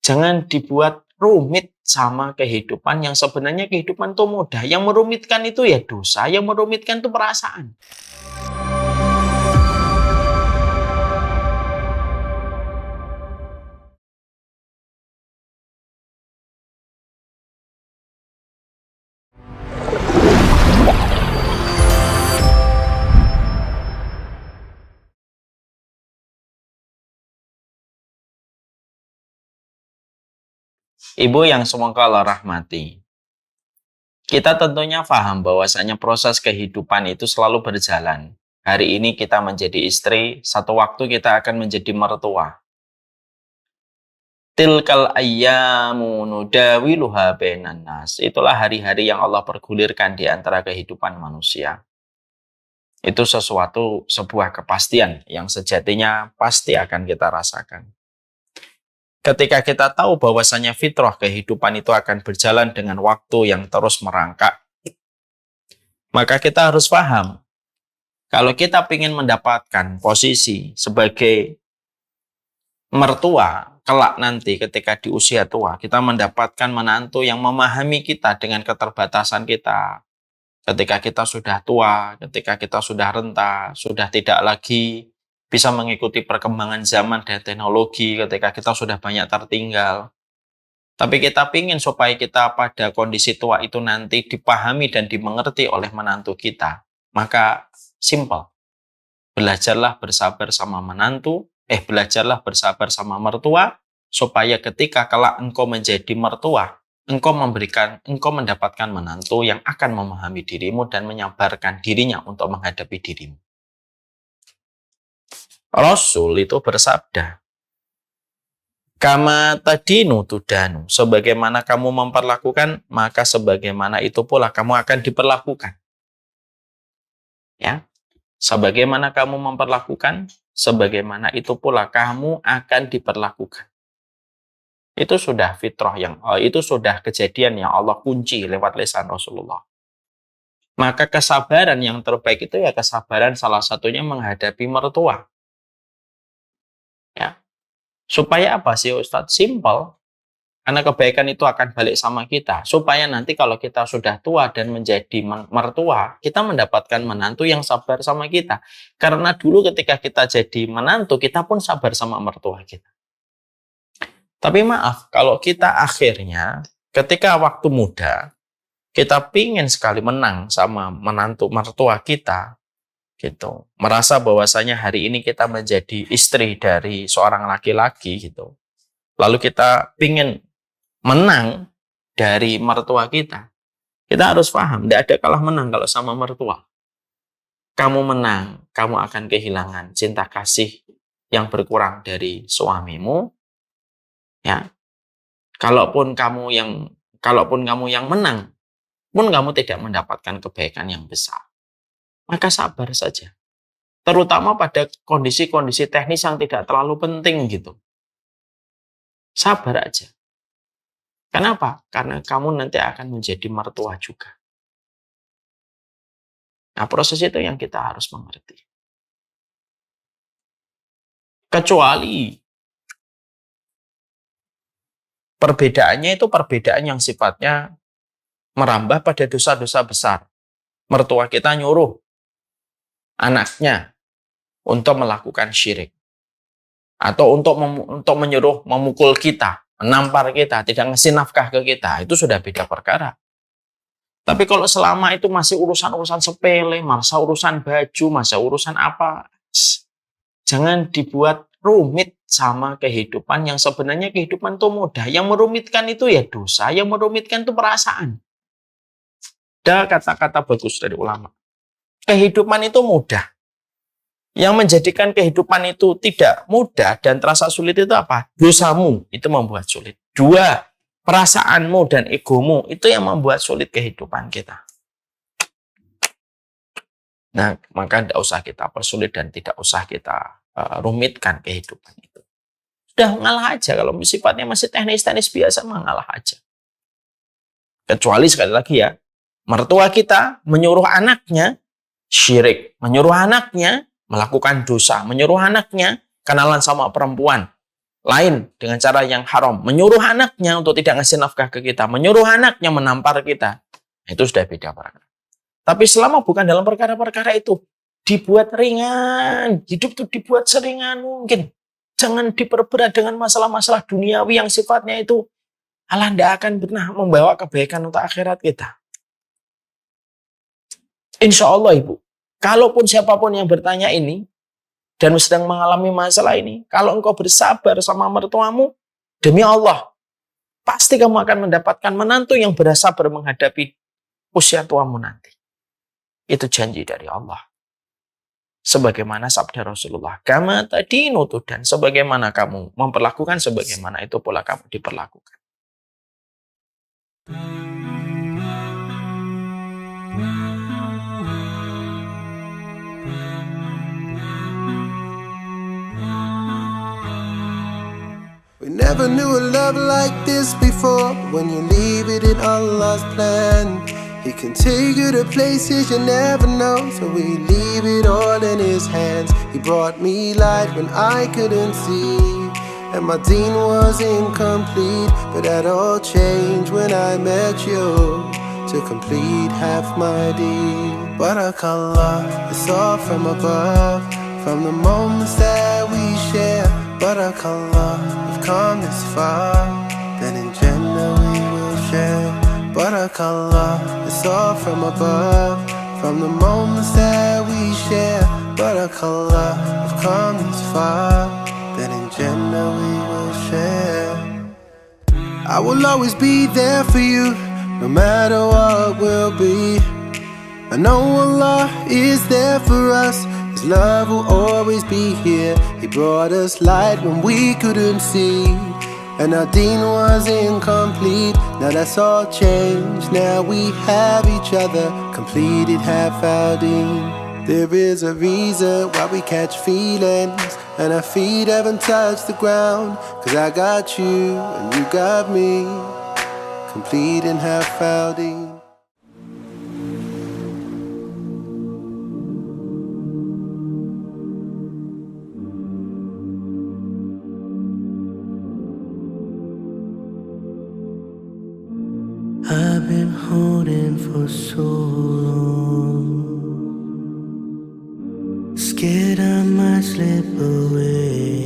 Jangan dibuat rumit sama kehidupan yang sebenarnya kehidupan itu mudah. Yang merumitkan itu ya dosa, yang merumitkan itu perasaan. Ibu yang semoga Allah rahmati. Kita tentunya paham bahwasanya proses kehidupan itu selalu berjalan. Hari ini kita menjadi istri, satu waktu kita akan menjadi mertua. Tilkal ayyamu nudawiluha bainan nas. Itulah hari-hari yang Allah pergulirkan di antara kehidupan manusia. Itu sebuah kepastian yang sejatinya pasti akan kita rasakan. Ketika kita tahu bahwasanya fitrah kehidupan itu akan berjalan dengan waktu yang terus merangkak, maka kita harus paham, kalau kita ingin mendapatkan posisi sebagai mertua, kelak nanti ketika di usia tua, kita mendapatkan menantu yang memahami kita dengan keterbatasan kita. Ketika kita sudah tua, ketika kita sudah renta, sudah tidak lagi bisa mengikuti perkembangan zaman dan teknologi, ketika kita sudah banyak tertinggal. Tapi kita ingin supaya kita pada kondisi tua itu nanti dipahami dan dimengerti oleh menantu kita. Maka simple. Belajarlah bersabar sama menantu, belajarlah bersabar sama mertua, supaya ketika kelak engkau menjadi mertua, engkau mendapatkan menantu yang akan memahami dirimu dan menyabarkan dirinya untuk menghadapi dirimu. Rasul itu bersabda, kama tadinu tudanu, sebagaimana kamu memperlakukan, maka sebagaimana itu pula kamu akan diperlakukan. Ya, sebagaimana kamu memperlakukan, sebagaimana itu pula kamu akan diperlakukan. Itu sudah fitrah itu sudah kejadian yang Allah kunci lewat lisan Rasulullah. Maka kesabaran yang terbaik itu ya kesabaran salah satunya menghadapi mertua. Ya. Supaya apa sih Ustadz? Simple. Karena kebaikan itu akan balik sama kita. Supaya nanti kalau kita sudah tua dan menjadi mertua, kita mendapatkan menantu yang sabar sama kita. Karena dulu ketika kita jadi menantu, kita pun sabar sama mertua kita. Tapi maaf, kalau kita akhirnya ketika waktu muda, kita pingin sekali menang sama menantu mertua kita, gitu, merasa bahwasanya hari ini kita menjadi istri dari seorang laki-laki, gitu. Lalu kita pingin menang dari mertua kita. Kita harus paham, tidak ada kalah menang kalau sama mertua. Kamu menang, kamu akan kehilangan cinta kasih yang berkurang dari suamimu. Ya, kalaupun kamu yang menang, pun kamu tidak mendapatkan kebaikan yang besar. Maka sabar saja. Terutama pada kondisi-kondisi teknis yang tidak terlalu penting gitu. Sabar aja. Kenapa? Karena kamu nanti akan menjadi mertua juga. Nah, proses itu yang kita harus mengerti. Kecuali perbedaannya itu perbedaan yang sifatnya merambah pada dosa-dosa besar. Mertua kita nyuruh anaknya untuk melakukan syirik. Atau untuk menyuruh memukul kita, menampar kita, tidak ngasih nafkah ke kita. Itu sudah beda perkara. Tapi kalau selama itu masih urusan-urusan sepele, masa urusan baju, masa urusan apa, jangan dibuat rumit sama kehidupan yang sebenarnya kehidupan itu mudah. Yang merumitkan itu ya dosa, yang merumitkan itu perasaan. Ada kata-kata bagus dari ulama. Kehidupan itu mudah. Yang menjadikan kehidupan itu tidak mudah dan terasa sulit itu apa? Dosamu itu membuat sulit. Dua, perasaanmu dan egomu itu yang membuat sulit kehidupan kita. Nah, maka tidak usah kita persulit dan tidak usah kita rumitkan kehidupan itu. Sudah ngalah aja, kalau sifatnya masih teknis-teknis biasa, mengalah aja. Kecuali sekali lagi ya, mertua kita menyuruh anaknya syirik, menyuruh anaknya melakukan dosa, menyuruh anaknya kenalan sama perempuan, lain dengan cara yang haram, menyuruh anaknya untuk tidak ngasih nafkah ke kita, menyuruh anaknya menampar kita, itu sudah beda perkara. Tapi selama bukan dalam perkara-perkara itu, dibuat ringan, hidup itu dibuat seringan mungkin. Jangan diperberat dengan masalah-masalah duniawi yang sifatnya itu Allah tidak akan pernah membawa kebaikan untuk akhirat kita. Insya Allah Ibu, kalaupun siapapun yang bertanya ini, dan sedang mengalami masalah ini, kalau engkau bersabar sama mertuamu, demi Allah, pasti kamu akan mendapatkan menantu yang bersabar menghadapi usia tuamu nanti. Itu janji dari Allah. Sebagaimana sabda Rasulullah, kama tadinu dan sebagaimana kamu memperlakukan, sebagaimana itu pula kamu diperlakukan. We never knew a love like this before. When you leave it in Allah's plan, He can take you to places you never know. So we leave it all in His hands. He brought me light when I couldn't see, and my deen was incomplete. But that all changed when I met you, to complete half my deen. Barakallah, it's all from above, from the moments that we share. Barakallah, we've come this far, then in Jannah we will share. Barakallah, it's all from above, from the moments that we share. Barakallah, we've come this far, then in Jannah we will share. I will always be there for you, no matter what will be. I know Allah is there for us. His love will always be here. He brought us light when we couldn't see, and our deen was incomplete. Now that's all changed. Now we have each other, completed half our deen. There is a reason why we catch feelings, and our feet haven't touched the ground. Cause I got you and you got me, completing half our deen. I've been holding for so long, scared I might slip away.